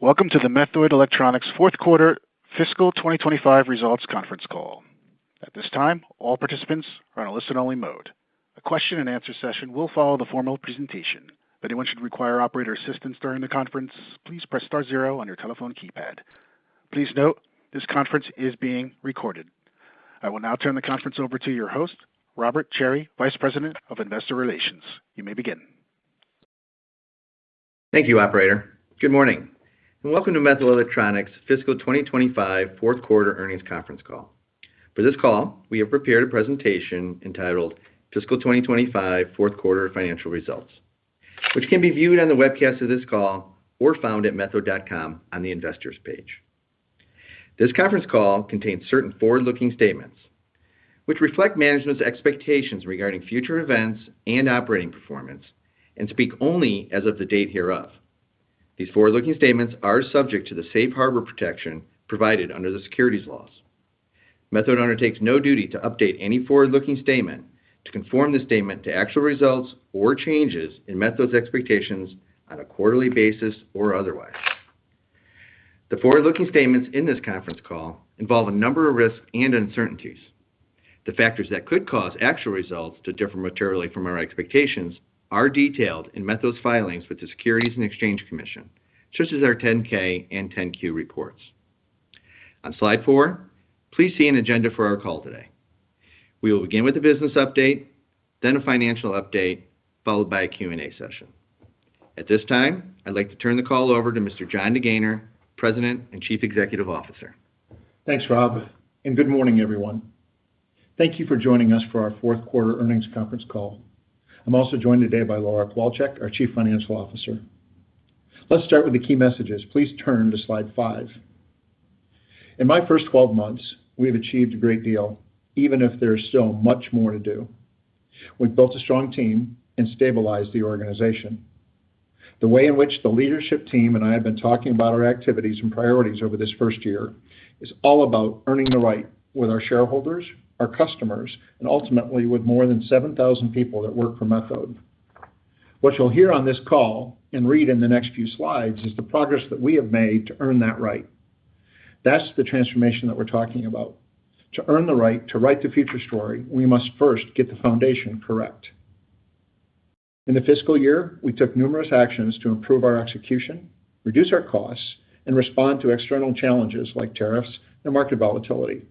Welcome to the Methode Electronics fourth quarter fiscal 2025 results conference call. At this time, all participants are on a listen-only mode. A question-and-answer session will follow the formal presentation. If anyone should require operator assistance during the conference, please press star zero on your telephone keypad. Please note, this conference is being recorded. I will now turn the conference over to your host, Robert Cherry, Vice President of Investor Relations. You may begin. Thank you, Operator. Good morning, and welcome to Methode Electronics fiscal 2025 fourth quarter earnings conference call. For this call, we have prepared a presentation entitled Fiscal 2025 Fourth Quarter Financial Results, which can be viewed on the webcast of this call or found at methode.com on the Investors page. This conference call contains certain forward-looking statements, which reflect management's expectations regarding future events and operating performance, and speak only as of the date hereof. These forward-looking statements are subject to the safe harbor protection provided under the securities laws. Methode undertakes no duty to update any forward-looking statement to conform the statement to actual results or changes in Methode's expectations on a quarterly basis or otherwise. The forward-looking statements in this conference call involve a number of risks and uncertainties. The factors that could cause actual results to differ materially from our expectations are detailed in Methode's filings with the Securities and Exchange Commission, such as our 10-K and 10-Q reports. On slide 4, please see an agenda for our call today. We will begin with a business update, then a financial update, followed by a Q&A session. At this time, I'd like to turn the call over to Mr. John DeGaynor, President and Chief Executive Officer. Thanks, Rob, and good morning, everyone. Thank you for joining us for our fourth quarter earnings conference call. I'm also joined today by Laura Kowalczyk, our Chief Financial Officer. Let's start with the key messages. Please turn to slide 5. In my first 12 months, we have achieved a great deal, even if there is still much more to do. We've built a strong team and stabilized the organization. The way in which the leadership team and I have been talking about our activities and priorities over this first year is all about earning the right with our shareholders, our customers, and ultimately with more than 7,000 people that work for Methode. What you'll hear on this call and read in the next few slides is the progress that we have made to earn that right. That's the transformation that we're talking about. To earn the right to write the future story, we must first get the foundation correct. In the fiscal year, we took numerous actions to improve our execution, reduce our costs, and respond to external challenges like tariffs and market volatility.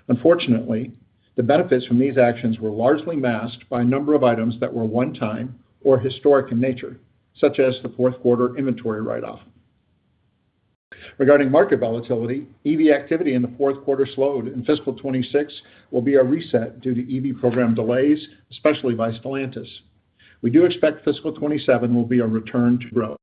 Unfortunately, the benefits from these actions were largely masked by a number of items that were one-time or historic in nature, such as the fourth quarter inventory write-off. Regarding market volatility, EV activity in the fourth quarter slowed, and fiscal 26 will be a reset due to EV program delays, especially by Stellantis. We do expect fiscal 27 will be a return to growth.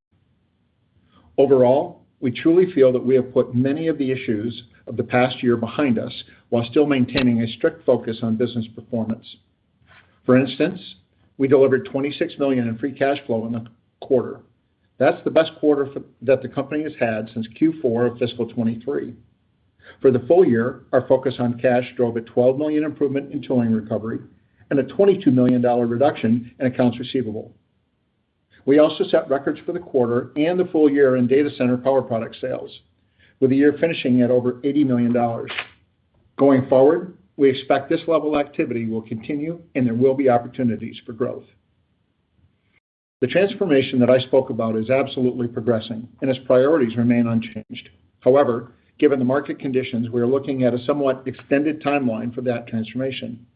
Overall, we truly feel that we have put many of the issues of the past year behind us while still maintaining a strict focus on business performance. For instance, we delivered $26 million in free cash flow in the quarter. That's the best quarter that the company has had since Q4 of fiscal 23. For the full year, our focus on cash drove a $12 million improvement in tooling recovery and a $22 million reduction in accounts receivable. We also set records for the quarter and the full year in data center power product sales, with the year finishing at over $80 million. Going forward, we expect this level of activity will continue and there will be opportunities for growth. The transformation that I spoke about is absolutely progressing and its priorities remain unchanged. However, given the market conditions, we are looking at a somewhat extended timeline for that transformation.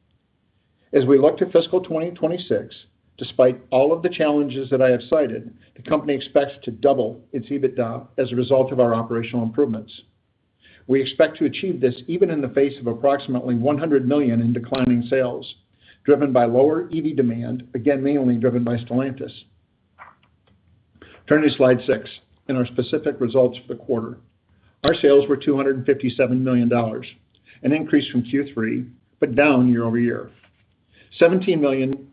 As we look to fiscal 2026, despite all of the challenges that I have cited, the company expects to double its EBITDA as a result of our operational improvements. We expect to achieve this even in the face of approximately $100 million in declining sales, driven by lower EV demand, again mainly driven by Stellantis. Turn to slide 6 and our specific results for the quarter. Our sales were $257 million, an increase from Q3, but down year over year. $17 million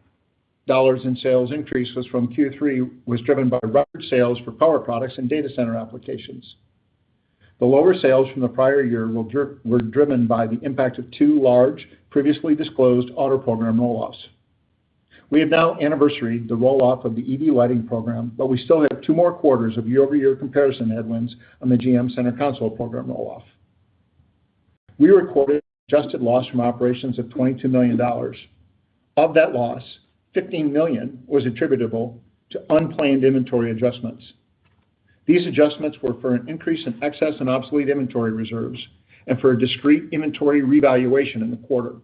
in sales increase was from Q3 was driven by record sales for power products and data center applications. The lower sales from the prior year were driven by the impact of 2 large, previously disclosed auto program roll-offs. We have now anniversaried the roll-off of the EV lighting program, but we still have 2 more quarters of year-over-year comparison headwinds on the GM Center Console program roll-off. We recorded adjusted loss from operations of $22 million. Of that loss, $15 million was attributable to unplanned inventory adjustments. These adjustments were for an increase in excess and obsolete inventory reserves and for a discrete inventory revaluation in the quarter.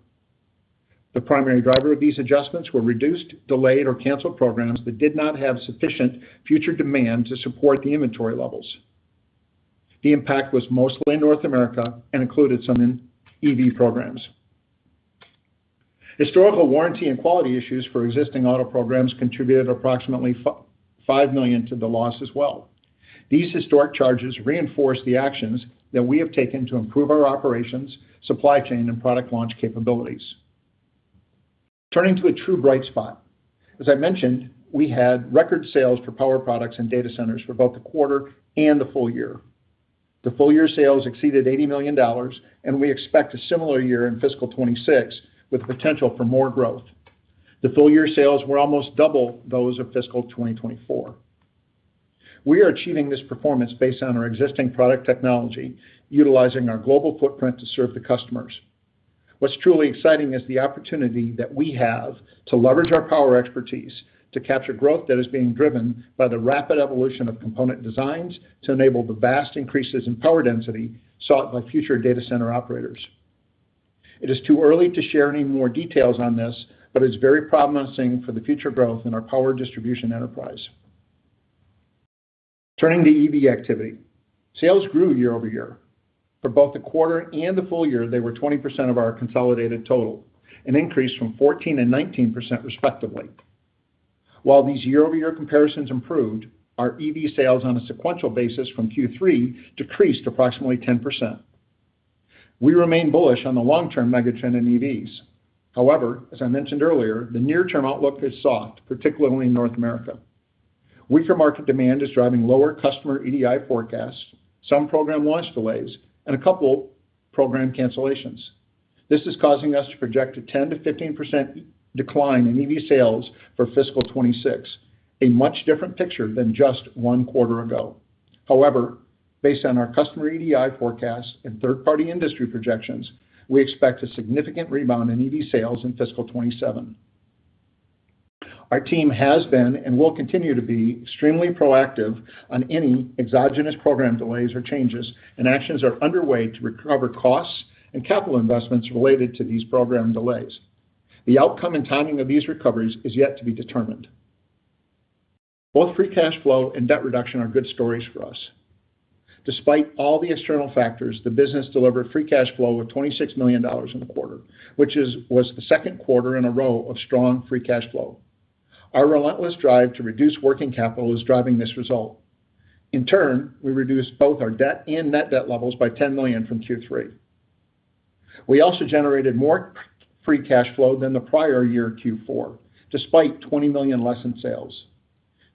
The primary driver of these adjustments were reduced, delayed, or canceled programs that did not have sufficient future demand to support the inventory levels. The impact was mostly in North America and included some in EV programs. Historical warranty and quality issues for existing auto programs contributed approximately $5 million to the loss as well. These historic charges reinforce the actions that we have taken to improve our operations, supply chain, and product launch capabilities. Turning to a true bright spot. As I mentioned, we had record sales for power products and data centers for both the quarter and the full year. The full year sales exceeded $80 million, and we expect a similar year in fiscal 26 with potential for more growth. The full year sales were almost double those of fiscal 2024. We are achieving this performance based on our existing product technology, utilizing our global footprint to serve the customers. What's truly exciting is the opportunity that we have to leverage our power expertise to capture growth that is being driven by the rapid evolution of component designs to enable the vast increases in power density sought by future data center operators. It is too early to share any more details on this, but it's very promising for the future growth in our power distribution enterprise. Turning to EV activity. Sales grew year over year. For both the quarter and the full year, they were 20% of our consolidated total, an increase from 14% and 19% respectively. While these year-over-year comparisons improved, our EV sales on a sequential basis from Q3 decreased approximately 10%. We remain bullish on the long-term megatrend in EVs. However, as I mentioned earlier, the near-term outlook is soft, particularly in North America. Weaker market demand is driving lower customer EDI forecasts, some program launch delays, and a couple program cancellations. This is causing us to project a 10 to 15% decline in EV sales for fiscal 26, a much different picture than just 1 quarter ago. However, based on our customer EDI forecasts and third-party industry projections, we expect a significant rebound in EV sales in fiscal 27. Our team has been and will continue to be extremely proactive on any exogenous program delays or changes, and actions are underway to recover costs and capital investments related to these program delays. The outcome and timing of these recoveries is yet to be determined. Both free cash flow and debt reduction are good stories for us. Despite all the external factors, the business delivered free cash flow of $26 million in the quarter, which was the second quarter in a row of strong free cash flow. Our relentless drive to reduce working capital is driving this result. In turn, we reduced both our debt and net debt levels by $10 million from Q3. We also generated more free cash flow than the prior year Q4, despite $20 million less in sales.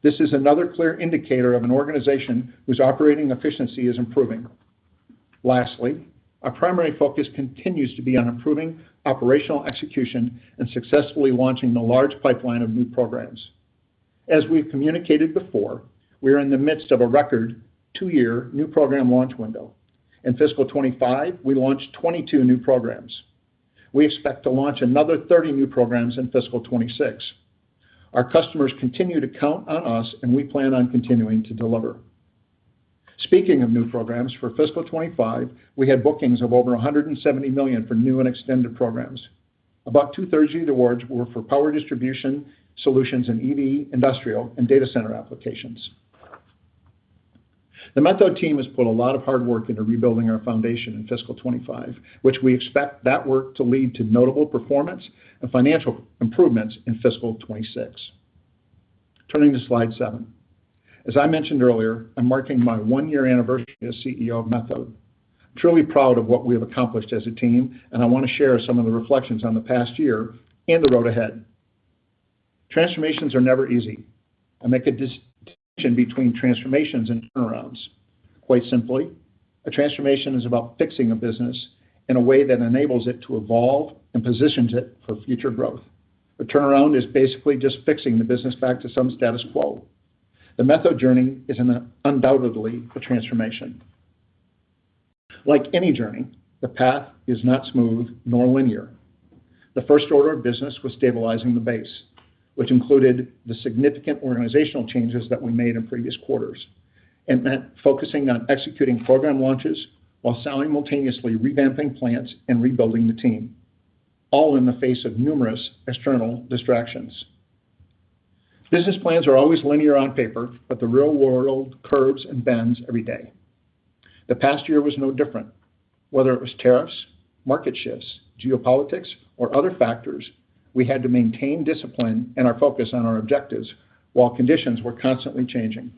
This is another clear indicator of an organization whose operating efficiency is improving. Lastly, our primary focus continues to be on improving operational execution and successfully launching the large pipeline of new programs. As we've communicated before, we are in the midst of a record 2-year new program launch window. In fiscal 25, we launched 22 new programs. We expect to launch another 30 new programs in fiscal 26. Our customers continue to count on us, and we plan on continuing to deliver. Speaking of new programs, for fiscal 25, we had bookings of over $170 million for new and extended programs. About 2/3 of the awards were for power distribution solutions in EV, industrial, and data center applications. The Methode team has put a lot of hard work into rebuilding our foundation in fiscal 25, which we expect that work to lead to notable performance and financial improvements in fiscal 26. Turning to slide 7. As I mentioned earlier, I'm marking my 1-year anniversary as CEO of Methode. I'm truly proud of what we have accomplished as a team, and I want to share some of the reflections on the past year and the road ahead. Transformations are never easy. I make a distinction between transformations and turnarounds. Quite simply, a transformation is about fixing a business in a way that enables it to evolve and positions it for future growth. A turnaround is basically just fixing the business back to some status quo. The Methode journey is undoubtedly a transformation. Like any journey, the path is not smooth nor linear. The first order of business was stabilizing the base, which included the significant organizational changes that we made in previous quarters, and meant focusing on executing program launches while simultaneously revamping plants and rebuilding the team, all in the face of numerous external distractions. Business plans are always linear on paper, but the real world curves and bends every day. The past year was no different. Whether it was tariffs, market shifts, geopolitics, or other factors, we had to maintain discipline and our focus on our objectives while conditions were constantly changing.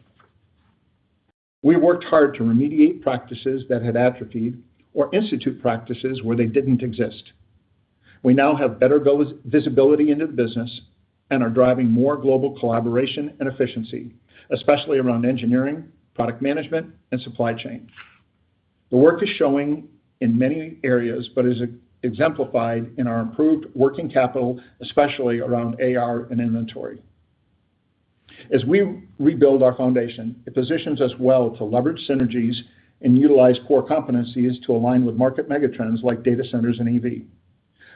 We worked hard to remediate practices that had atrophied or institute practices where they didn't exist. We now have better visibility into the business and are driving more global collaboration and efficiency, especially around engineering, product management, and supply chain. The work is showing in many areas, but is exemplified in our improved working capital, especially around AR and inventory. As we rebuild our foundation, it positions us well to leverage synergies and utilize core competencies to align with market megatrends like data centers and EV.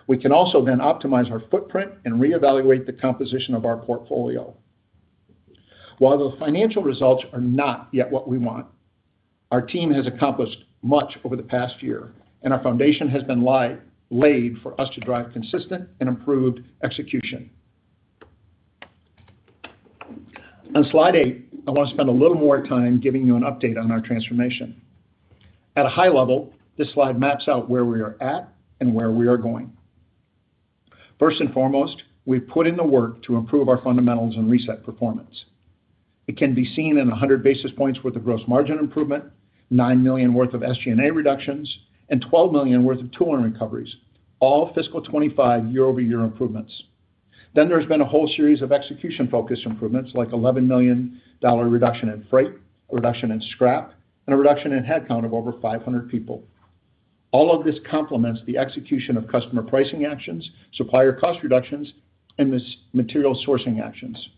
We can also then optimize our footprint and reevaluate the composition of our portfolio. While the financial results are not yet what we want, our team has accomplished much over the past year, and our foundation has been laid for us to drive consistent and improved execution. On slide 8, I want to spend a little more time giving you an update on our transformation. At a high level, this slide maps out where we are at and where we are going. First and foremost, we've put in the work to improve our fundamentals and reset performance. It can be seen in 100 basis points worth of gross margin improvement, $9 million worth of SG&A reductions, and $12 million worth of tooling recoveries, all fiscal 25 year-over-year improvements. Then there's been a whole series of execution-focused improvements like $11 million reduction in freight, a reduction in scrap, and a reduction in headcount of over 500 people. All of this complements the execution of customer pricing actions, supplier cost reductions, and material sourcing actions.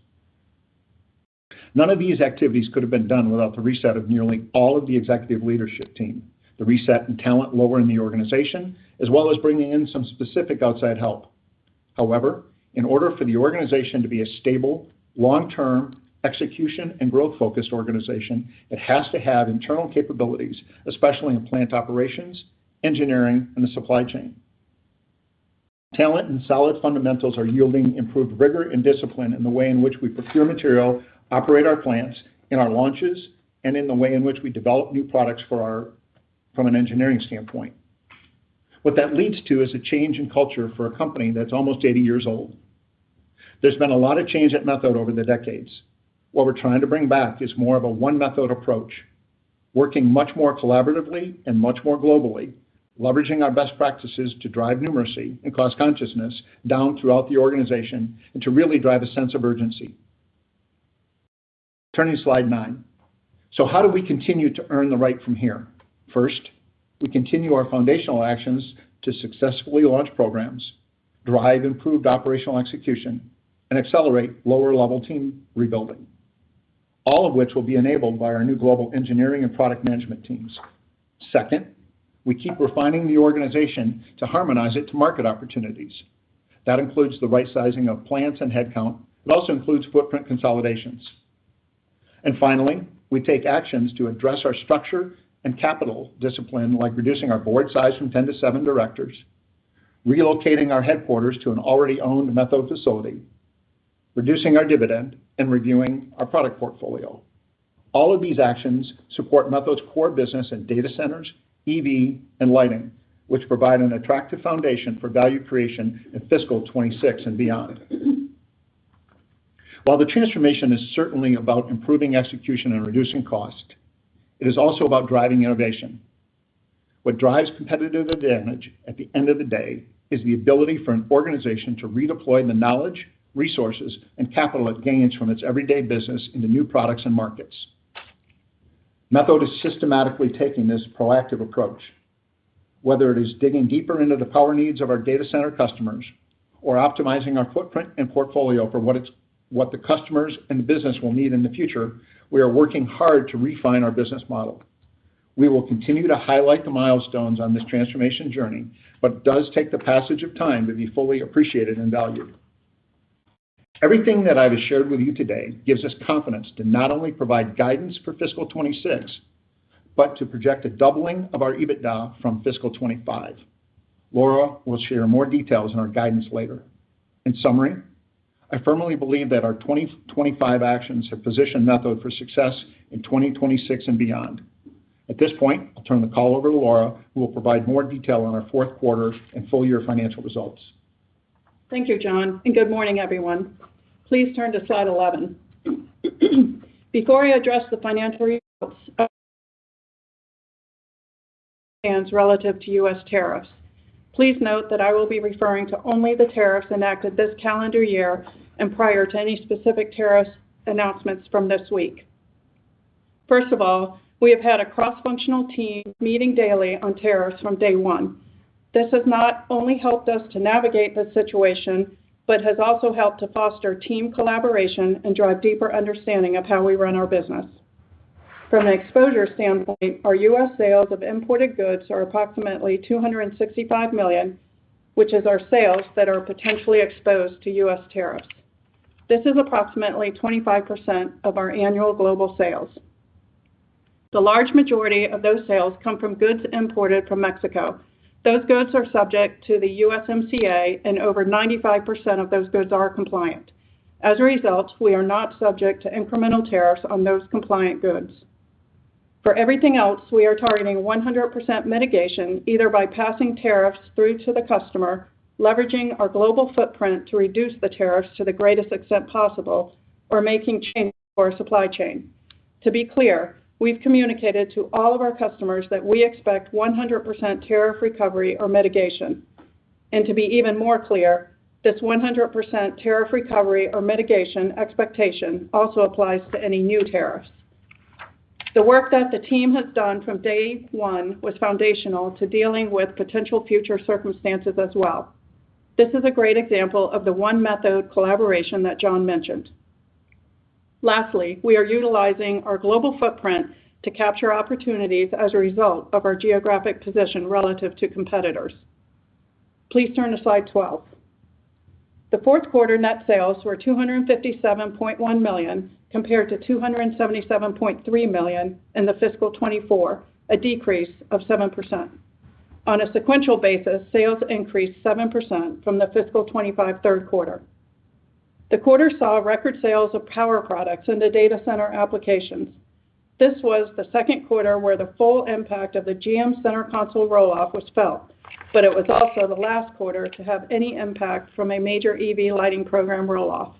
None of these activities could have been done without the reset of nearly all of the executive leadership team, the reset in talent lower in the organization, as well as bringing in some specific outside help. However, in order for the organization to be a stable, long-term, execution and growth-focused organization, it has to have internal capabilities, especially in plant operations, engineering, and the supply chain. Talent and solid fundamentals are yielding improved rigor and discipline in the way in which we procure material, operate our plants, in our launches, and in the way in which we develop new products from an engineering standpoint. What that leads to is a change in culture for a company that's almost 80 years old. There's been a lot of change at Methode over the decades. What we're trying to bring back is more of a one Methode approach, working much more collaboratively and much more globally, leveraging our best practices to drive numeracy and cost consciousness down throughout the organization and to really drive a sense of urgency. Turning to slide 9. So how do we continue to earn the right from here? First, we continue our foundational actions to successfully launch programs, drive improved operational execution, and accelerate lower-level team rebuilding, all of which will be enabled by our new global engineering and product management teams. Second, we keep refining the organization to harmonize it to market opportunities. That includes the right sizing of plants and headcount. It also includes footprint consolidations. And finally, we take actions to address our structure and capital discipline, like reducing our board size from 10 to 7 directors, relocating our headquarters to an already owned Methode facility, reducing our dividend, and reviewing our product portfolio. All of these actions support Methode's core business in data centers, EV, and lighting, which provide an attractive foundation for value creation in fiscal 26 and beyond. While the transformation is certainly about improving execution and reducing cost, it is also about driving innovation. What drives competitive advantage at the end of the day is the ability for an organization to redeploy the knowledge, resources, and capital it gains from its everyday business into new products and markets. Methode is systematically taking this proactive approach, whether it is digging deeper into the power needs of our data center customers or optimizing our footprint and portfolio for what the customers and the business will need in the future, we are working hard to refine our business model. We will continue to highlight the milestones on this transformation journey, but it does take the passage of time to be fully appreciated and valued. Everything that I've shared with you today gives us confidence to not only provide guidance for fiscal 26, but to project a doubling of our EBITDA from fiscal 25. Laura will share more details in our guidance later. In summary, I firmly believe that our 2025 actions have positioned Methode for success in 2026 and beyond. At this point, I'll turn the call over to Laura, who will provide more detail on our fourth quarter and full year financial results. Thank you, John, and good morning, everyone. Please turn to slide 11. Before I address the financial results, relative to U.S. tariffs, please note that I will be referring to only the tariffs enacted this calendar year and prior to any specific tariff announcements from this week. First of all, we have had a cross-functional team meeting daily on tariffs from day one. This has not only helped us to navigate the situation, but has also helped to foster team collaboration and drive deeper understanding of how we run our business. From an exposure standpoint, our U.S. sales of imported goods are approximately $265 million, which is our sales that are potentially exposed to U.S. tariffs. This is approximately 25% of our annual global sales. The large majority of those sales come from goods imported from Mexico. Those goods are subject to the USMCA, and over 95% of those goods are compliant. As a result, we are not subject to incremental tariffs on those compliant goods. For everything else, we are targeting 100% mitigation, either by passing tariffs through to the customer, leveraging our global footprint to reduce the tariffs to the greatest extent possible, or making changes to our supply chain. To be clear, we've communicated to all of our customers that we expect 100% tariff recovery or mitigation. And to be even more clear, this 100% tariff recovery or mitigation expectation also applies to any new tariffs. The work that the team has done from day one was foundational to dealing with potential future circumstances as well. This is a great example of the One Methode collaboration that John mentioned. Lastly, we are utilizing our global footprint to capture opportunities as a result of our geographic position relative to competitors. Please turn to slide 12. The fourth quarter net sales were $257.1 million compared to $277.3 million in the fiscal 24, a decrease of 7%. On a sequential basis, sales increased 7% from the fiscal 25 third quarter. The quarter saw record sales of power products into data center applications. This was the second quarter where the full impact of the GM center console roll-off was felt, but it was also the last quarter to have any impact from a major EV lighting program roll-off.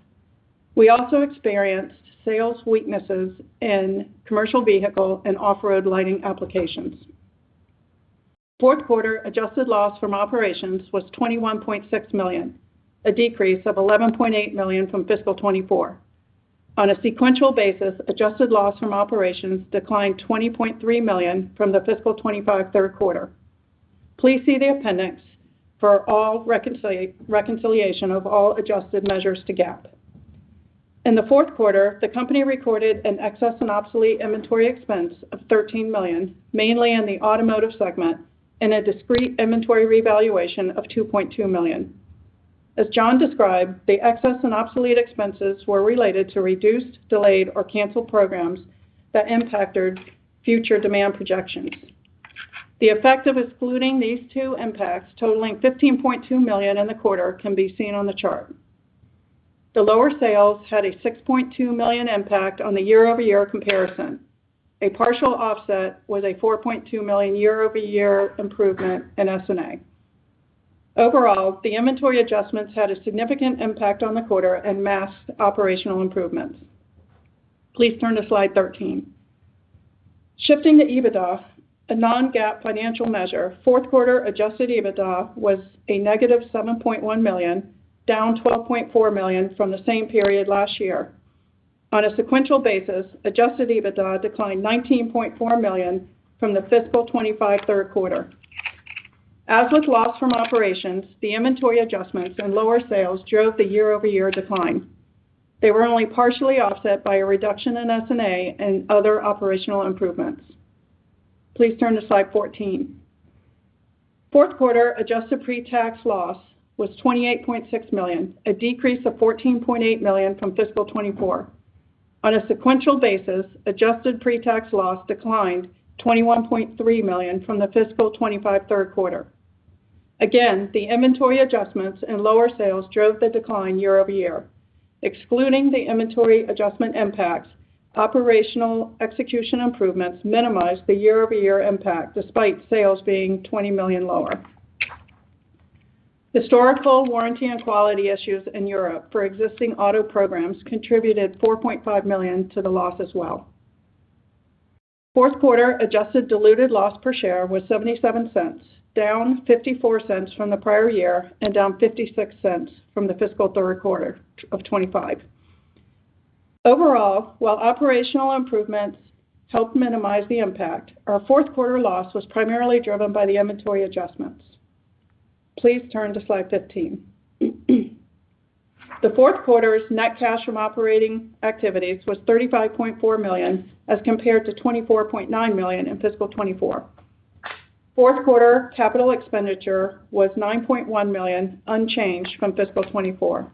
We also experienced sales weaknesses in commercial vehicle and off-road lighting applications. Fourth quarter adjusted loss from operations was $21.6 million, a decrease of $11.8 million from fiscal 24. On a sequential basis, adjusted loss from operations declined $20.3 million from the fiscal 25 third quarter. Please see the appendix for all reconciliation of all adjusted measures to GAAP. In the fourth quarter, the company recorded an excess and obsolete inventory expense of $13 million, mainly in the automotive segment, and a discrete inventory revaluation of $2.2 million. As John described, the excess and obsolete expenses were related to reduced, delayed, or canceled programs that impacted future demand projections. The effect of excluding these two impacts, totaling $15.2 million in the quarter, can be seen on the chart. The lower sales had a $6.2 million impact on the year-over-year comparison. A partial offset was a $4.2 million year-over-year improvement in S&A. Overall, the inventory adjustments had a significant impact on the quarter and masked operational improvements. Please turn to slide 13. Shifting to EBITDA, a non-GAAP financial measure, fourth quarter adjusted EBITDA was a negative $7.1 million, down $12.4 million from the same period last year. On a sequential basis, adjusted EBITDA declined $19.4 million from the fiscal 25 third quarter. As with loss from operations, the inventory adjustments and lower sales drove the year-over-year decline. They were only partially offset by a reduction in S&A and other operational improvements. Please turn to slide 14. Fourth quarter adjusted pre-tax loss was $28.6 million, a decrease of $14.8 million from fiscal 24. On a sequential basis, adjusted pre-tax loss declined $21.3 million from the fiscal 25 third quarter. Again, the inventory adjustments and lower sales drove the decline year over year. Excluding the inventory adjustment impacts, operational execution improvements minimized the year-over-year impact despite sales being $20 million lower. Historical warranty and quality issues in Europe for existing auto programs contributed $4.5 million to the loss as well. Fourth quarter adjusted diluted loss per share was 77 cents, down 54 cents from the prior year and down 56 cents from the fiscal third quarter of 25. Overall, while operational improvements helped minimize the impact, our fourth quarter loss was primarily driven by the inventory adjustments. Please turn to slide 15. The fourth quarter's net cash from operating activities was $35.4 million as compared to $24.9 million in fiscal 24. Fourth quarter capital expenditure was $9.1 million, unchanged from fiscal 24.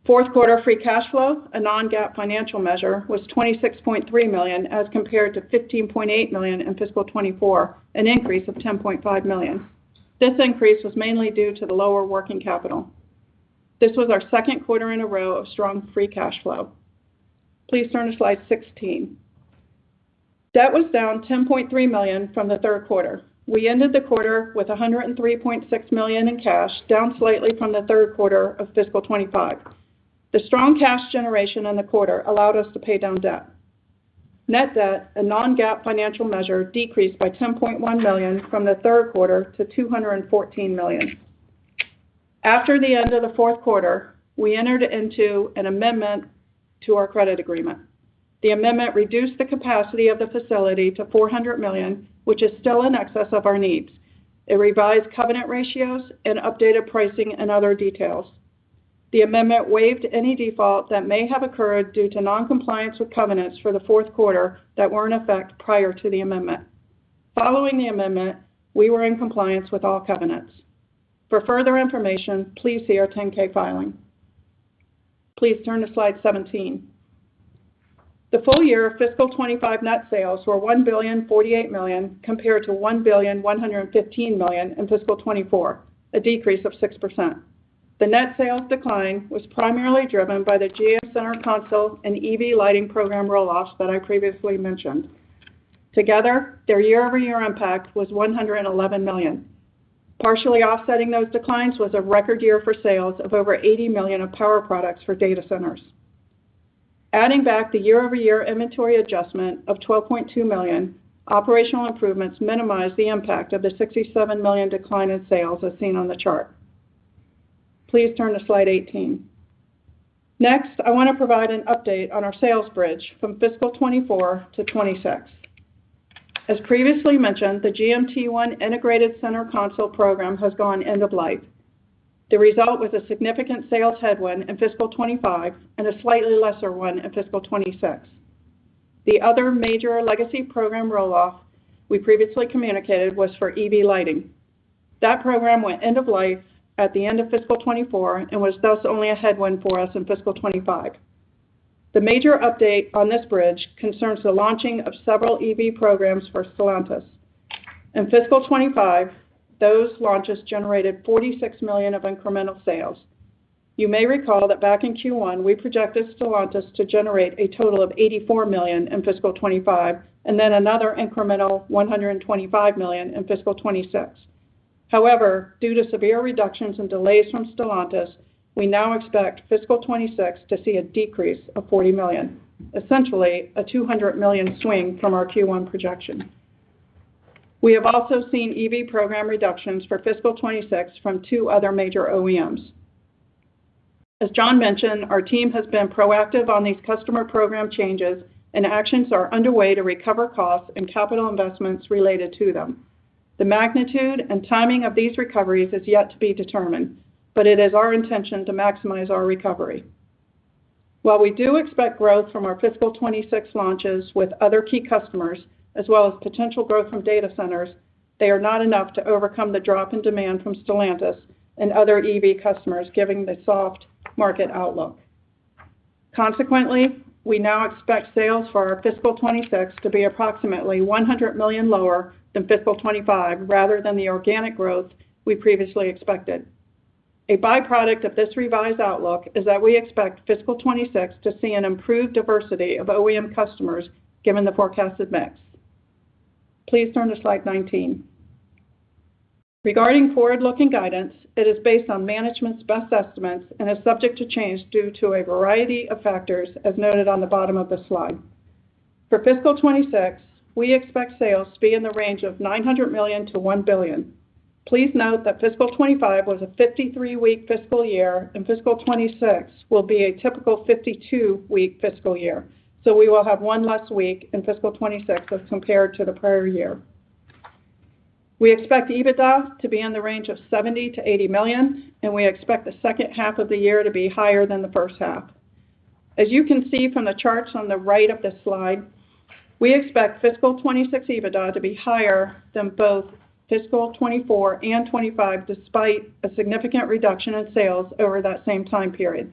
Fourth quarter free cash flow, a non-GAAP financial measure, was $26.3 million as compared to $15.8 million in fiscal 24, an increase of $10.5 million. This increase was mainly due to the lower working capital. This was our second quarter in a row of strong free cash flow. Please turn to slide 16. Debt was down $10.3 million from the third quarter. We ended the quarter with $103.6 million in cash, down slightly from the third quarter of fiscal 25. The strong cash generation in the quarter allowed us to pay down debt. Net debt, a non-GAAP financial measure, decreased by $10.1 million from the third quarter to $214 million. After the end of the fourth quarter, we entered into an amendment to our credit agreement. The amendment reduced the capacity of the facility to $400 million, which is still in excess of our needs. It revised covenant ratios and updated pricing and other details. The amendment waived any default that may have occurred due to noncompliance with covenants for the fourth quarter that were in effect prior to the amendment. Following the amendment, we were in compliance with all covenants. For further information, please see our 10-K filing. Please turn to slide 17. The full year fiscal 25 net sales were $1,048 million compared to $1,115 million in fiscal 24, a decrease of 6%. The net sales decline was primarily driven by the GM Center Console and EV lighting program roll-offs that I previously mentioned. Together, their year-over-year impact was $111 million. Partially offsetting those declines was a record year for sales of over $80 million of power products for data centers. Adding back the year-over-year inventory adjustment of $12.2 million, operational improvements minimized the impact of the $67 million decline in sales as seen on the chart. Please turn to slide 18. Next, I want to provide an update on our sales bridge from fiscal 24 to 26. As previously mentioned, the GMT1 Integrated Center Console program has gone end of life. The result was a significant sales headwind in fiscal 25 and a slightly lesser one in fiscal 26. The other major legacy program roll-off we previously communicated was for EV lighting. That program went end of life at the end of fiscal 24 and was thus only a headwind for us in fiscal 25. The major update on this bridge concerns the launching of several EV programs for Stellantis. In fiscal 25, those launches generated $46 million of incremental sales. You may recall that back in Q1, we projected Stellantis to generate a total of $84 million in fiscal 25, and then another incremental $125 million in fiscal 26. However, due to severe reductions and delays from Stellantis, we now expect fiscal 26 to see a decrease of $40 million, essentially a $200 million swing from our Q1 projection. We have also seen EV program reductions for fiscal 26 from two other major OEMs. As John mentioned, our team has been proactive on these customer program changes, and actions are underway to recover costs and capital investments related to them. The magnitude and timing of these recoveries is yet to be determined, but it is our intention to maximize our recovery. While we do expect growth from our fiscal 26 launches with other key customers, as well as potential growth from data centers, they are not enough to overcome the drop in demand from Stellantis and other EV customers, given the soft market outlook. Consequently, we now expect sales for our fiscal 26 to be approximately $100 million lower than fiscal 25, rather than the organic growth we previously expected. A byproduct of this revised outlook is that we expect fiscal 26 to see an improved diversity of OEM customers given the forecasted mix. Please turn to slide 19. Regarding forward-looking guidance, it is based on management's best estimates and is subject to change due to a variety of factors as noted on the bottom of the slide. For fiscal 26, we expect sales to be in the range of $900 million to $1 billion. Please note that fiscal 25 was a 53-week fiscal year, and fiscal 26 will be a typical 52-week fiscal year. So we will have one less week in fiscal 26 as compared to the prior year. We expect EBITDA to be in the range of $70 to $80 million, and we expect the second half of the year to be higher than the first half. As you can see from the charts on the right of this slide, we expect fiscal 26 EBITDA to be higher than both fiscal 24 and 25, despite a significant reduction in sales over that same time period.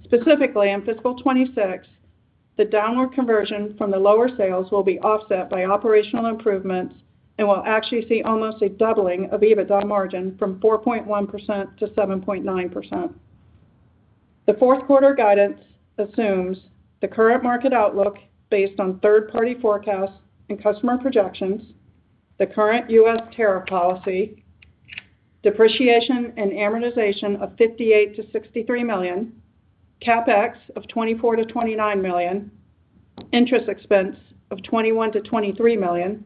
Specifically, in fiscal 26, the downward conversion from the lower sales will be offset by operational improvements and will actually see almost a doubling of EBITDA margin from 4.1% to 7.9%. The fourth quarter guidance assumes the current market outlook based on third-party forecasts and customer projections, the current U.S. tariff policy, depreciation and amortization of $58 to $63 million, CapEx of $24 to $29 million, interest expense of $21 to $23 million,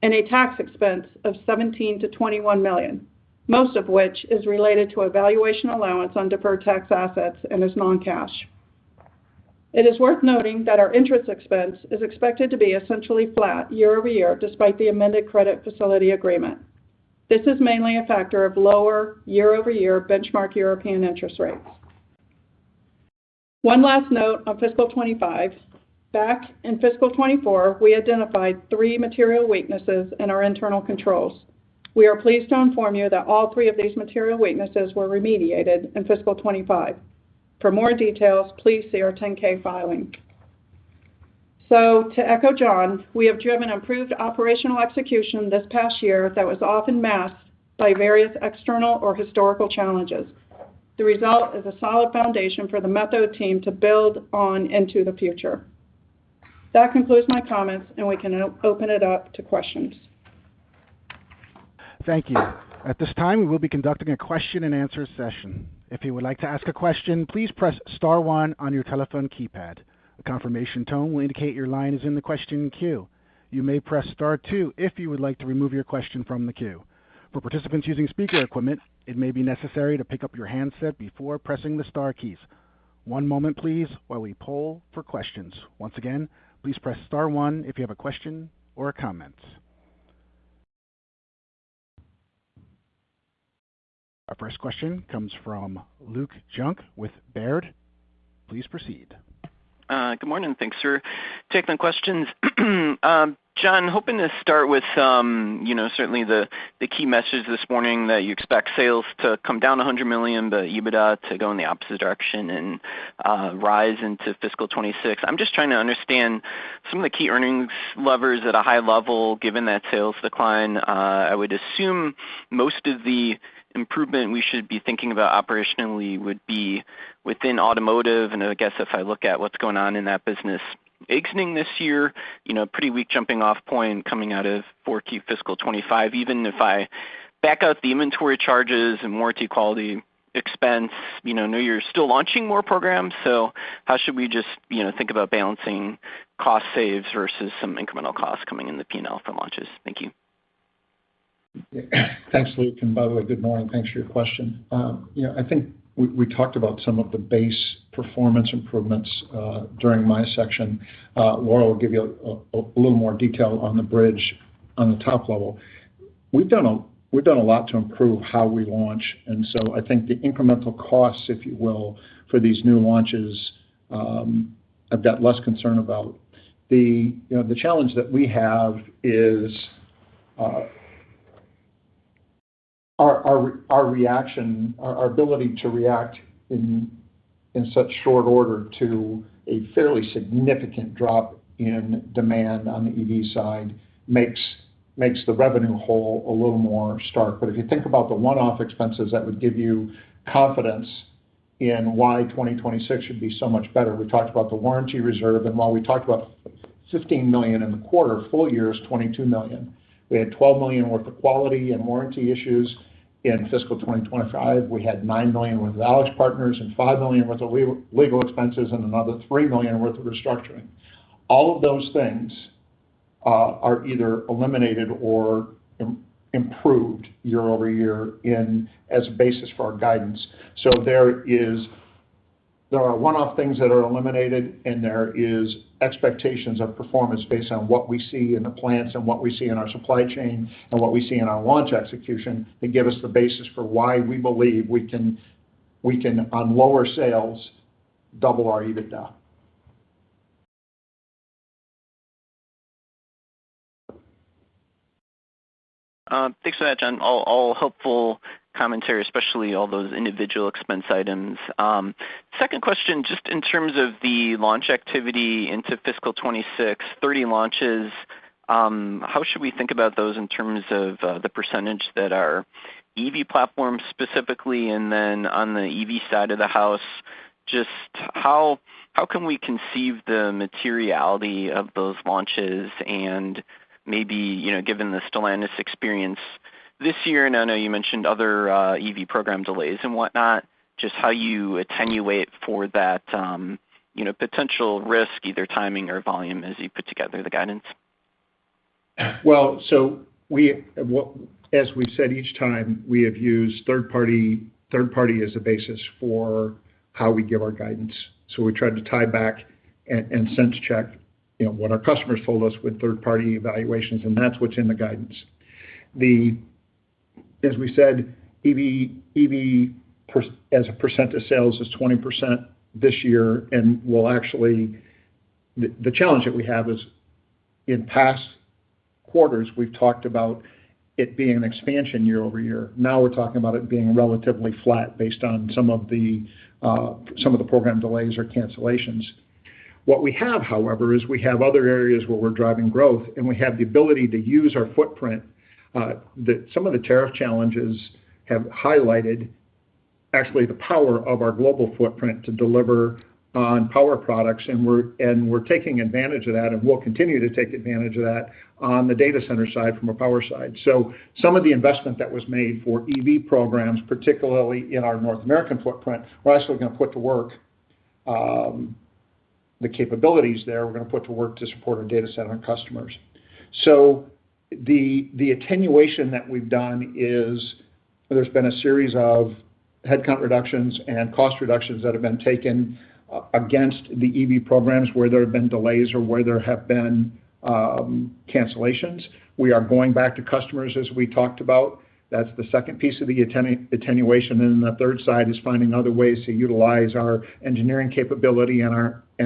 and a tax expense of $17 to $21 million, most of which is related to a valuation allowance on deferred tax assets and is non-cash. It is worth noting that our interest expense is expected to be essentially flat year over year despite the amended credit facility agreement. This is mainly a factor of lower year-over-year benchmark European interest rates. One last note on fiscal 25. Back in fiscal 24, we identified 3 material weaknesses in our internal controls. We are pleased to inform you that all 3 of these material weaknesses were remediated in fiscal 25. For more details, please see our 10-K filing. So, to echo John, we have driven improved operational execution this past year that was often masked by various external or historical challenges. The result is a solid foundation for the Methode team to build on into the future. That concludes my comments, and we can open it up to questions. Thank you. At this time, we will be conducting a question and answer session. If you would like to ask a question, please press star 1 on your telephone keypad. A confirmation tone will indicate your line is in the question queue. You may press star 2 if you would like to remove your question from the queue. For participants using speaker equipment, it may be necessary to pick up your handset before pressing the star keys. One moment, please, while we poll for questions. Once again, please press star 1 if you have a question or a comment. Our first question comes from Luke Junk with Baird. Please proceed. Good morning. Thanks for taking the questions. John, hoping to start with, certainly the key message this morning that you expect sales to come down $100 million, but EBITDA to go in the opposite direction and rise into fiscal 26. I'm just trying to understand some of the key earnings levers at a high level, given that sales decline. I would assume most of the improvement we should be thinking about operationally would be within automotive, and I guess if I look at what's going on in that business exiting this year, pretty weak jumping off point coming out of 4Q fiscal 25. Even if I back out the inventory charges and warranty quality expense, know you're still launching more programs. So how should we just, think about balancing cost saves versus some incremental costs coming in the P&L for launches? Thank you. Thanks, Luke. And by the way, good morning. Thanks for your question. I think we talked about some of the base performance improvements during my section. Laura will give you a little more detail on the bridge on the top level. we've done a lot to improve how we launch, and so I think the incremental costs, if you will, for these new launches, I've got less concern about. The challenge that we have is our reaction, our ability to react in such short order to a fairly significant drop in demand on the EV side makes the revenue hole a little more stark. But if you think about the one-off expenses that would give you confidence in why 2026 should be so much better, we talked about the warranty reserve, and while we talked about $15 million in the quarter, full year is $22 million. We had $12 million worth of quality and warranty issues in fiscal 2025. We had $9 million worth of AlixPartners and $5 million worth of legal expenses and another $3 million worth of restructuring. All of those things are either eliminated or improved year over year as a basis for our guidance. So there are one-off things that are eliminated, and there is expectations of performance based on what we see in the plants and what we see in our supply chain and what we see in our launch execution that give us the basis for why we believe we can on lower sales double our EBITDA. Thanks for that, John. All helpful commentary, especially all those individual expense items. Second question, just in terms of the launch activity into fiscal 26, 30 launches, how should we think about those in terms of the percentage that are EV platforms specifically, and then on the EV side of the house, just how can we conceive the materiality of those launches, and maybe, given the Stellantis experience this year, and I know you mentioned other EV program delays and whatnot, just how you attenuate for that, potential risk, either timing or volume, as you put together the guidance? Well, so as we've said each time, we have used third party as a basis for how we give our guidance. So we tried to tie back and sense check, what our customers told us with third party evaluations, and that's what's in the guidance. As we said, EV as a percent of sales is 20% this year, and will actually, the challenge that we have is in past quarters, we've talked about it being an expansion year over year. Now we're talking about it being relatively flat based on some of the program delays or cancellations. What we have, however, is we have other areas where we're driving growth, and we have the ability to use our footprint. Some of the tariff challenges have highlighted actually the power of our global footprint to deliver on power products, and we're taking advantage of that, and we'll continue to take advantage of that on the data center side from a power side. So some of the investment that was made for EV programs, particularly in our North American footprint, we're actually going to put to work the capabilities there. We're going to put to work to support our data center customers. So the attenuation that we've done is there's been a series of headcount reductions and cost reductions that have been taken against the EV programs where there have been delays or where there have been cancellations. We are going back to customers, as we talked about. That's the second piece of the attenuation. And then the third side is finding other ways to utilize our engineering capability and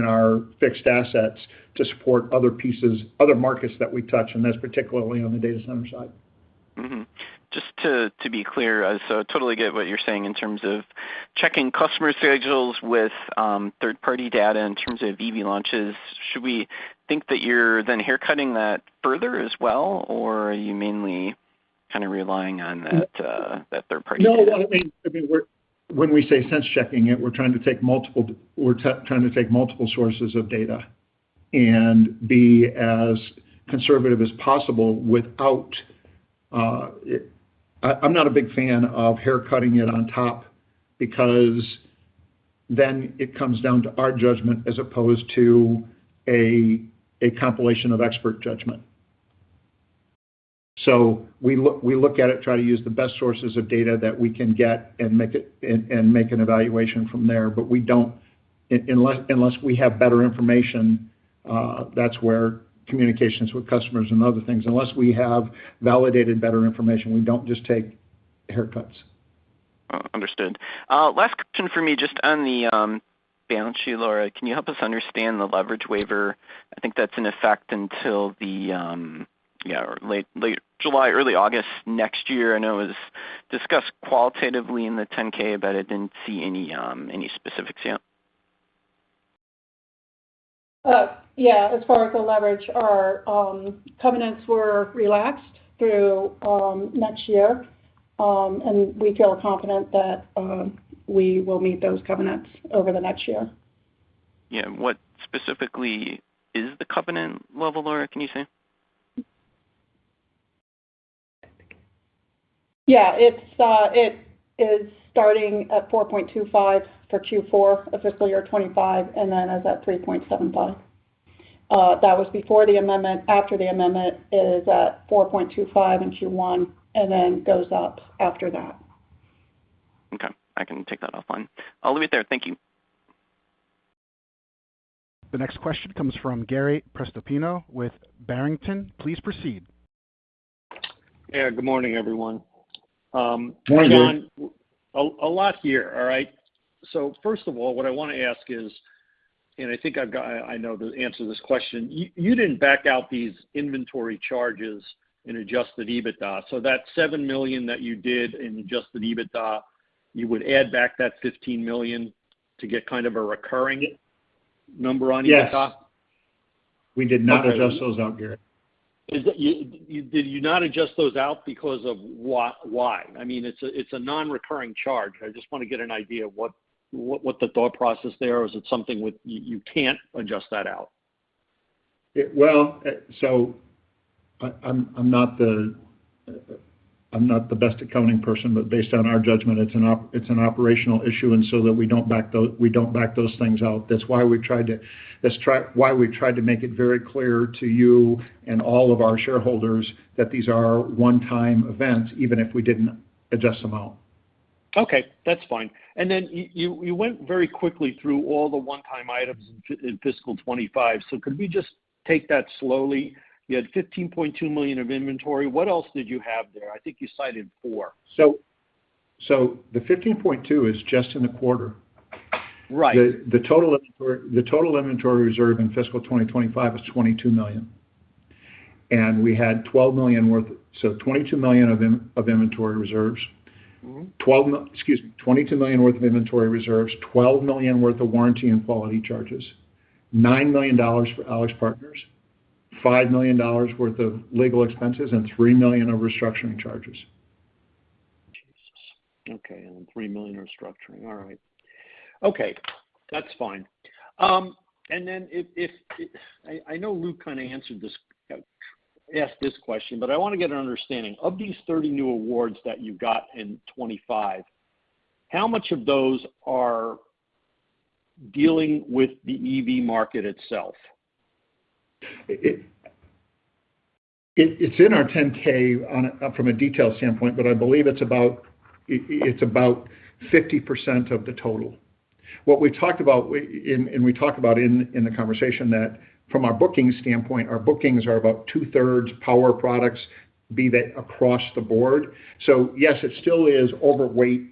our fixed assets to support other markets that we touch, and that's particularly on the data center side. Mm-hmm. Just to be clear, so totally get what you're saying in terms of checking customer schedules with third-party data in terms of EV launches. Should we think that you're then haircutting that further as well, or are you mainly kind of relying on that third-party data? No, I mean, when we say sense checking it, we're trying to take multiple sources of data and be as conservative as possible without. I'm not a big fan of haircutting it on top, because then it comes down to our judgment as opposed to a compilation of expert judgment. So we look at it, try to use the best sources of data that we can get and make an evaluation from there. But we don't, unless we have better information, that's where communications with customers and other things. Unless we have validated better information, we don't just take haircuts. Understood. Last question for me, just on the balance sheet, Laura. Can you help us understand the leverage waiver? I think that's in effect until the late July, early August next year. I know it was discussed qualitatively in the 10-K, but I didn't see any specifics yet. As far as the leverage, our covenants were relaxed through next year, and we feel confident that we will meet those covenants over the next year. Yeah, what specifically is the covenant level, Laura? Can you say? Yeah, it is starting at 4.25 for Q4 of fiscal year 25, and then is at 3.75. That was before the amendment. After the amendment, it is at 4.25 in Q1, and then goes up after that. Okay, I can take that offline. I'll leave it there. Thank you. The next question comes from Gary Prestopino with Barrington. Please proceed. Yeah, good morning, everyone. Morning, John, a lot here, all right? So first of all, what I want to ask is, and I think I know the answer to this question, you didn't back out these inventory charges in adjusted EBITDA. So that $7 million that you did in adjusted EBITDA, you would add back that $15 million to get kind of a recurring number on EBITDA? Yes. We did not adjust those out, Gary. Did you not adjust those out because of why? I mean, it's a non-recurring charge. I just want to get an idea of what the thought process there is. It something with you can't adjust that out? So I'm not the best accounting person, but based on our judgment, it's an operational issue, and so that we don't back those things out. That's why we tried to make it very clear to you and all of our shareholders that these are one-time events, even if we didn't adjust them out. Okay, that's fine. And then you went very quickly through all the one-time items in fiscal 25. So could we just take that slowly? You had $15.2 million of inventory. What else did you have there? I think you cited 4. So the 15.2 is just in the quarter. Right. The total inventory reserve in fiscal 2025 is $22 million, and we had $12 million worth. So $22 million of inventory reserves. Mm-hmm. $22 million worth of inventory reserves, $12 million worth of warranty and quality charges, $9 million for AlixPartners, $5 million worth of legal expenses, and $3 million of restructuring charges. Jesus. Okay, and $3 million restructuring. All right. Okay, that's fine. And then if I know Luke kind of asked this question, but I want to get an understanding of these 30 new awards that you got in 25. How much of those are dealing with the EV market itself? It's in our 10K from a detail standpoint, but I believe it's about 50% of the total. What we talked about, and we talked about in the conversation, that from our booking standpoint, our bookings are about 2/3 power products, be that across the board. So yes, it still is overweight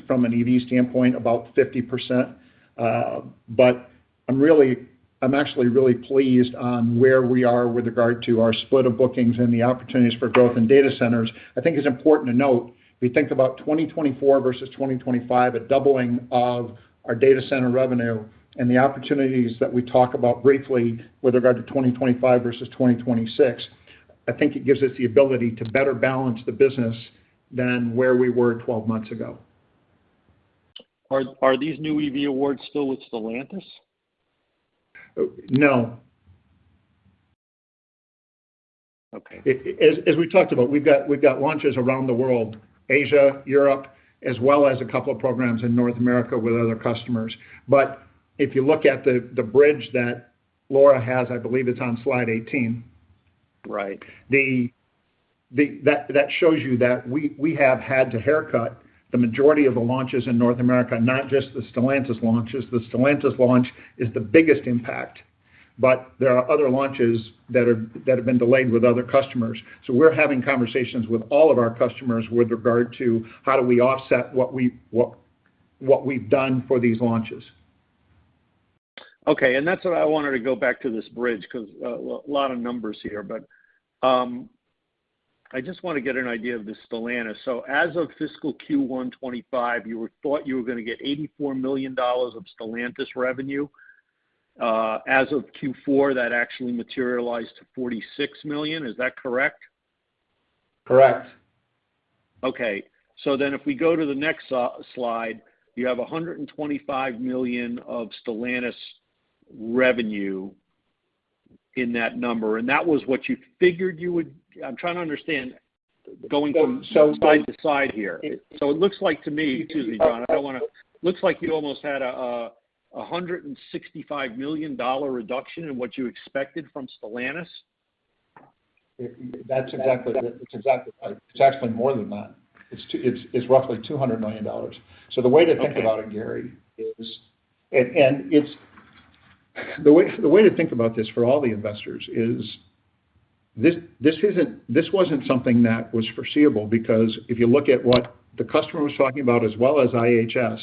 from an EV standpoint, about 50%. But I'm actually really pleased on where we are with regard to our split of bookings and the opportunities for growth in data centers. I think it's important to note, if we think about 2024 versus 2025, a doubling of our data center revenue, and the opportunities that we talk about briefly with regard to 2025 versus 2026, I think it gives us the ability to better balance the business than where we were 12 months ago. Are these new EV awards still with Stellantis? No. Okay. As we talked about, we've got launches around the world, Asia, Europe, as well as a couple of programs in North America with other customers. But if you look at the bridge that Laura has, I believe it's on slide 18. Right. That shows you that we have had to haircut the majority of the launches in North America, not just the Stellantis launches. The Stellantis launch is the biggest impact. but there are other launches that have been delayed with other customers. So we're having conversations with all of our customers with regard to how do we offset what we've done for these launches. Okay, and that's what I wanted to go back to this bridge, because a lot of numbers here, but I just want to get an idea of the Stellantis. So as of fiscal Q1 25, you thought you were going to get $84 million of Stellantis revenue. As of Q4, that actually materialized to $46 million. Is that correct? Correct. Okay, so then if we go to the next slide, you have $125 million of Stellantis revenue in that number, and that was what you figured you would. I'm trying to understand going from side to side here. So it looks like to me, excuse me, John, I don't want to. Looks like you almost had a $165 million reduction in what you expected from Stellantis. That's exactly right. It's actually more than that. It's roughly $200 million. So the way to think about it, Gary, is, and it's the way to think about this for all the investors is this wasn't something that was foreseeable, because if you look at what the customer was talking about as well as IHS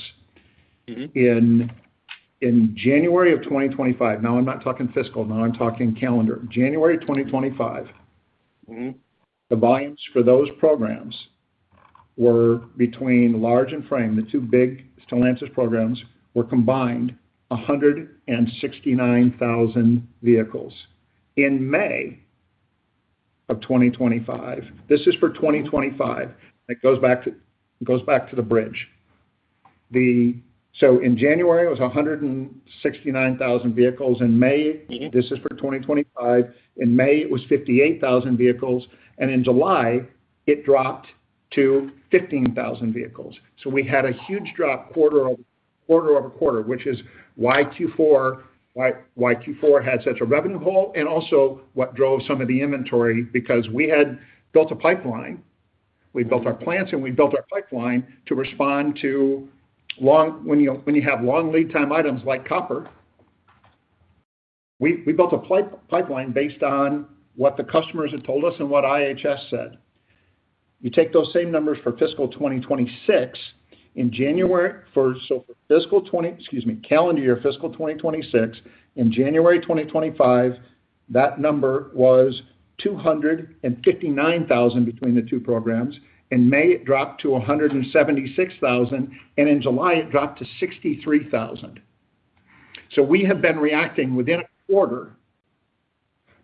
in January of 2025. Now I'm not talking fiscal. Now I'm talking calendar. January 2025. The volumes for those programs were between large and frame. The two big Stellantis programs were combined 169,000 vehicles. In May of 2025, this is for 2025. It goes back to the bridge. So in January it was 169,000 vehicles. In May, this is for 2025. In May it was 58,000 vehicles, and in July it dropped to 15,000 vehicles. So we had a huge drop quarter over quarter, which is why Q4 had such a revenue hole, and also what drove some of the inventory, because we had built a pipeline. We built our plants and we built our pipeline to respond to when you have long lead time items like copper. We built a pipeline based on what the customers had told us and what IHS said. You take those same numbers for fiscal 2026 in January for calendar year fiscal 2026. In January 2025, that number was 259,000 between the two programs. In May, it dropped to 176,000, and in July, it dropped to 63,000. So we have been reacting within a quarter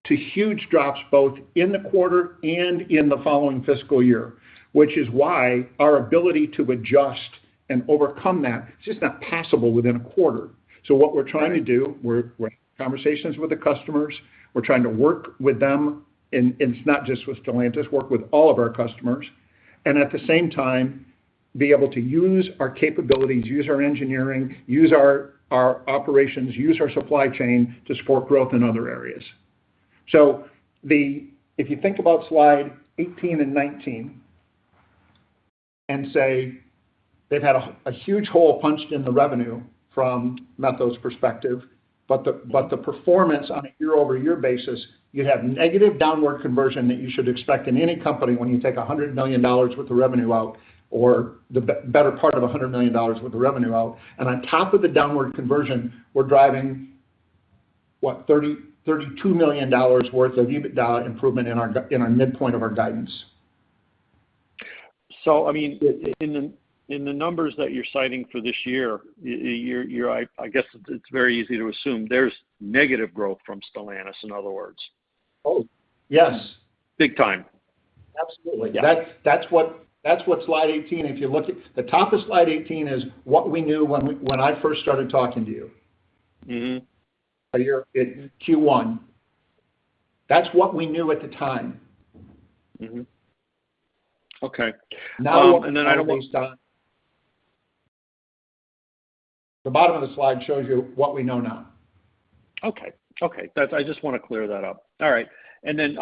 to huge drops both in the quarter and in the following fiscal year, which is why our ability to adjust and overcome that is just not possible within a quarter. So what we're trying to do, we're in conversations with the customers. We're trying to work with them, and it's not just with Stellantis, work with all of our customers, and at the same time, be able to use our capabilities, use our engineering, use our operations, use our supply chain to support growth in other areas. So if you think about slide 18 and 19 and say they've had a huge hole punched in the revenue from Methode's perspective, but the performance on a year-over-year basis, you have negative downward conversion that you should expect in any company when you take $100 million worth of revenue out, or the better part of $100 million worth of revenue out. And on top of the downward conversion, we're driving, $32 million worth of EBITDA improvement in our midpoint of our guidance. So, I mean, in the numbers that you're citing for this year, I guess it's very easy to assume there's negative growth from Stellantis, in other words. Oh, yes. Big time. Absolutely. Yeah. That's what slide 18, if you look at the top of slide 18, is what we knew when I first started talking to you. A year in Q1. That's what we knew at the time. Okay. Now, and then I don't want the bottom of the slide shows you what we know now. Okay. I just want to clear that up. All right. And then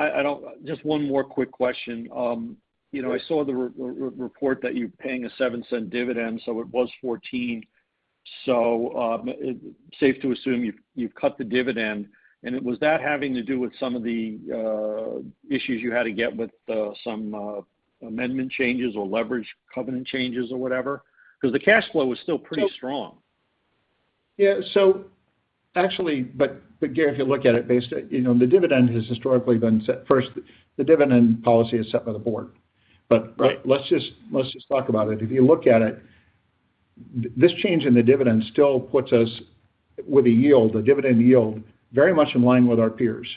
just one more quick question. I saw the report that you're paying a 7-cent dividend, so it was 14. So it's safe to assume you've cut the dividend. And was that having to do with some of the issues you had to get with some amendment changes or leverage covenant changes or whatever? Because the cash flow was still pretty strong. Yeah. So actually, but Gary, if you look at it, the dividend has historically been set first. The dividend policy is set by the board. But right. let's just talk about it. If you look at it, this change in the dividend still puts us with a dividend yield, very much in line with our peers.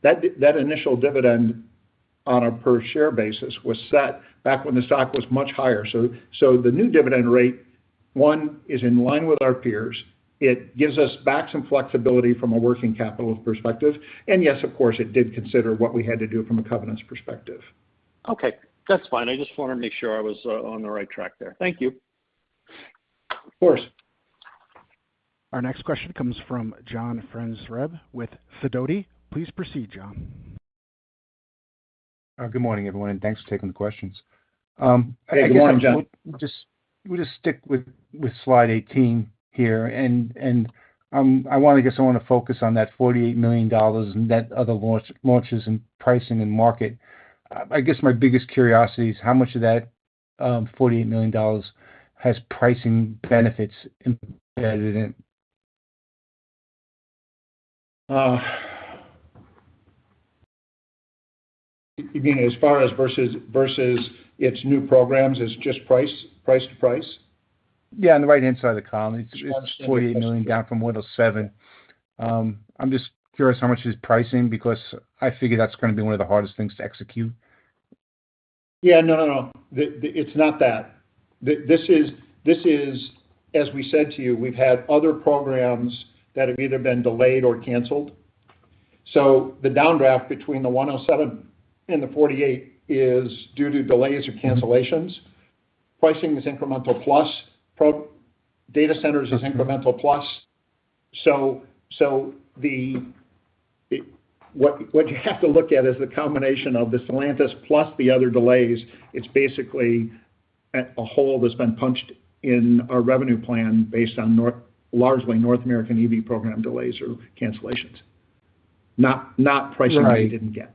That initial dividend on a per share basis was set back when the stock was much higher. So the new dividend rate, one, is in line with our peers. It gives us back some flexibility from a working capital perspective. And yes, of course, it did consider what we had to do from a covenants perspective. Okay, that's fine. I just want to make sure I was on the right track there. Thank you. Of course. Our next question comes from John Franzreb with Sidoti. Please proceed, John. Good morning, everyone, and thanks for taking the questions. Hey, good morning, John. We'll just stick with slide 18 here, and I want to focus on that $48 million and that other launches and pricing and market. I guess my biggest curiosity is how much of that $48 million has pricing benefits embedded in. You mean as far as versus its new programs, it's just price to price? Yeah, on the right-hand side of the column, it's 48 million down from 107. I'm just curious how much is pricing, because I figure that's going to be one of the hardest things to execute. Yeah, no. It's not that. This is, as we said to you, we've had other programs that have either been delayed or canceled. So the downdraft between the 107 and the 48 is due to delays or cancellations. Pricing is incremental plus. Data centers is incremental plus. So what you have to look at is the combination of the Stellantis plus the other delays. It's basically a hole that's been punched in our revenue plan based on largely North American EV program delays or cancellations, not pricing that we didn't get.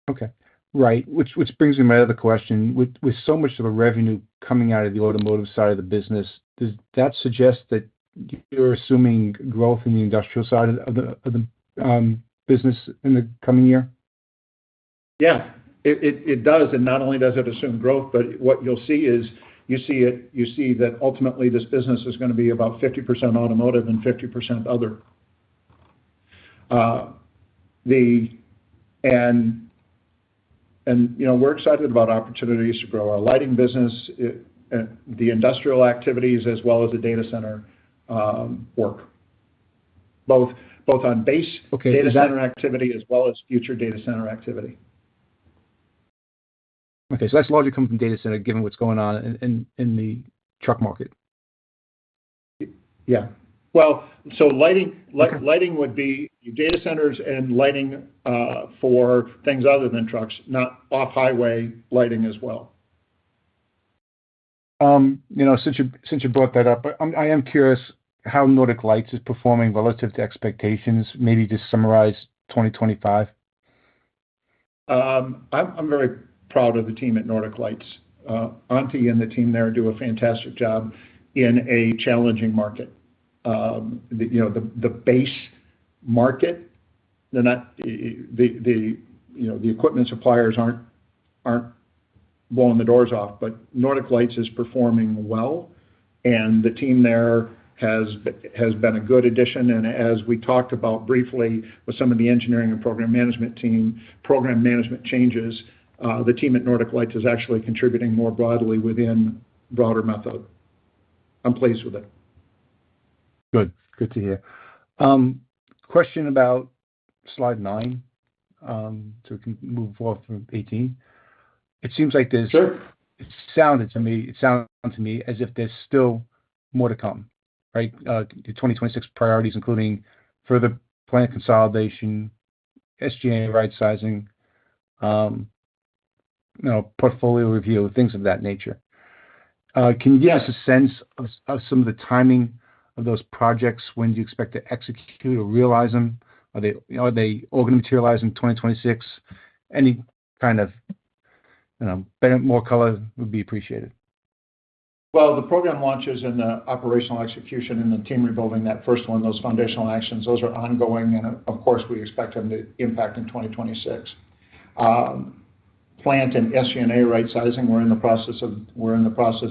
Okay, right. Which brings me to my other question. With so much of the revenue coming out of the automotive side of the business, does that suggest that you're assuming growth in the industrial side of the business in the coming year? Yeah, it does, and not only does it assume growth, but what you'll see is you see that ultimately this business is going to be about 50% automotive and 50% other. And we're excited about opportunities to grow our lighting business, the industrial activities, as well as the data center work, both on base data center activity as well as future data center activity. Okay, so that's largely coming from data center, given what's going on in the truck market. Yeah. Well, so lighting would be data centers and lighting for things other than trucks, not off-highway lighting as well. Since you brought that up, I am curious how Nordic Lights is performing relative to expectations. Maybe just summarize 2025. I'm very proud of the team at Nordic Lights. Auntie and the team there do a fantastic job in a challenging market. The base market, they're not the equipment suppliers aren't blowing the doors off, but Nordic Lights is performing well, and the team there has been a good addition. And as we talked about briefly with some of the engineering and program management changes, the team at Nordic Lights is actually contributing more broadly within broader Methode. I'm pleased with it. Good to hear. Question about slide 9, so we can move forward from 18. It seems like there's. Sure. It sounded to me as if there's still more to come, right? The 2026 priorities, including further plant consolidation, SG&A right sizing, portfolio review, things of that nature. Can you give us a sense of some of the timing of those projects? When do you expect to execute or realize them? Are they all going to materialize in 2026? Any kind of better, more color would be appreciated. Well, the program launches and the operational execution and the team rebuilding, that first one, those foundational actions, those are ongoing, and of course, we expect them to impact in 2026. Plant and SG&A right sizing, we're in the process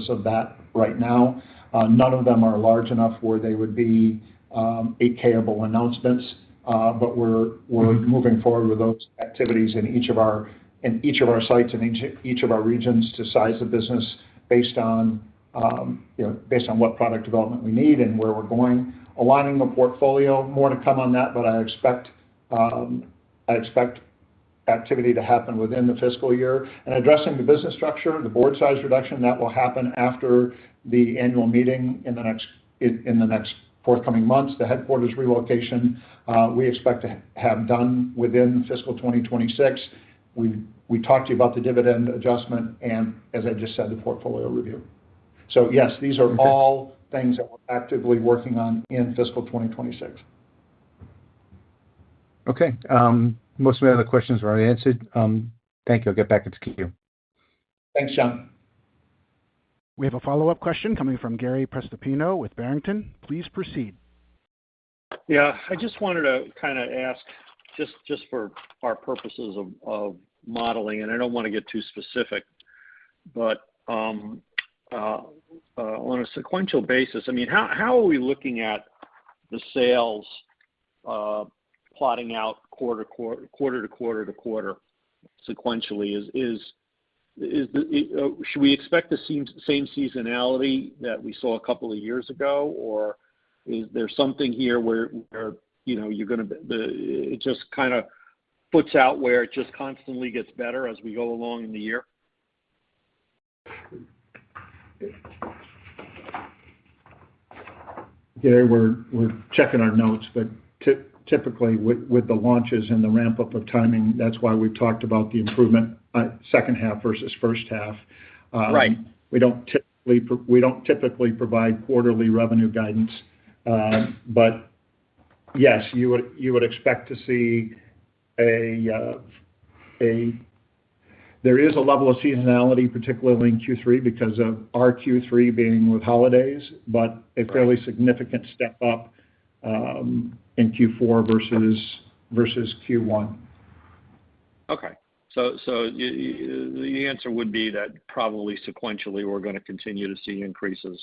of that right now. None of them are large enough where they would be 8K-able announcements, but we're moving forward with those activities in each of our sites and each of our regions to size the business based on what product development we need and where we're going. Aligning the portfolio, more to come on that, but I expect activity to happen within the fiscal year. And addressing the business structure, the board size reduction, that will happen after the annual meeting in the next forthcoming months. The headquarters relocation, we expect to have done within fiscal 2026. We talked to you about the dividend adjustment and, as I just said, the portfolio review. So yes, these are all things that we're actively working on in fiscal 2026. Okay. Most of my other questions were already answered. Thank you. I'll get back into queue. Thanks, John. We have a follow-up question coming from Gary Prestopino with Barrington. Please proceed. Yeah, I just wanted to kind of ask, just for our purposes of modeling, and I don't want to get too specific, but on a sequential basis, I mean, how are we looking at the sales plotting out quarter to quarter sequentially? Should we expect the same seasonality that we saw a couple of years ago, or is there something here where you're going to it just kind of puts out where it just constantly gets better as we go along in the year? Gary, we're checking our notes, but typically with the launches and the ramp up of timing, that's why we've talked about the improvement second half versus first half. Right. We don't typically provide quarterly revenue guidance, but yes, you would expect to see there is a level of seasonality, particularly in Q3, because of our Q3 being with holidays, but a fairly significant step up in Q4 versus Q1. Okay. So the answer would be that probably sequentially we're going to continue to see increases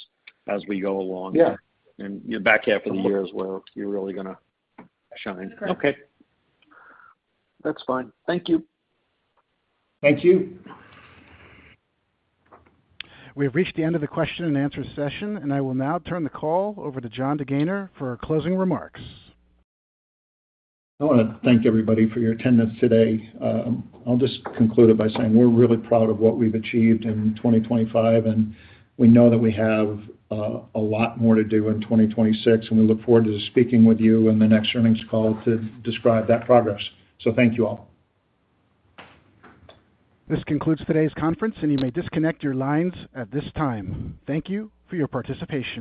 as we go along. Yeah. And the back half of the year is where you're really going to shine. Okay. That's fine. Thank you. Thank you. We have reached the end of the question and answer session, and I will now turn the call over to Jon DeGaynor for closing remarks. I want to thank everybody for your attendance today. I'll just conclude it by saying we're really proud of what we've achieved in 2025, and we know that we have a lot more to do in 2026, and we look forward to speaking with you in the next earnings call to describe that progress. So thank you all. This concludes today's conference, and you may disconnect your lines at this time. Thank you for your participation.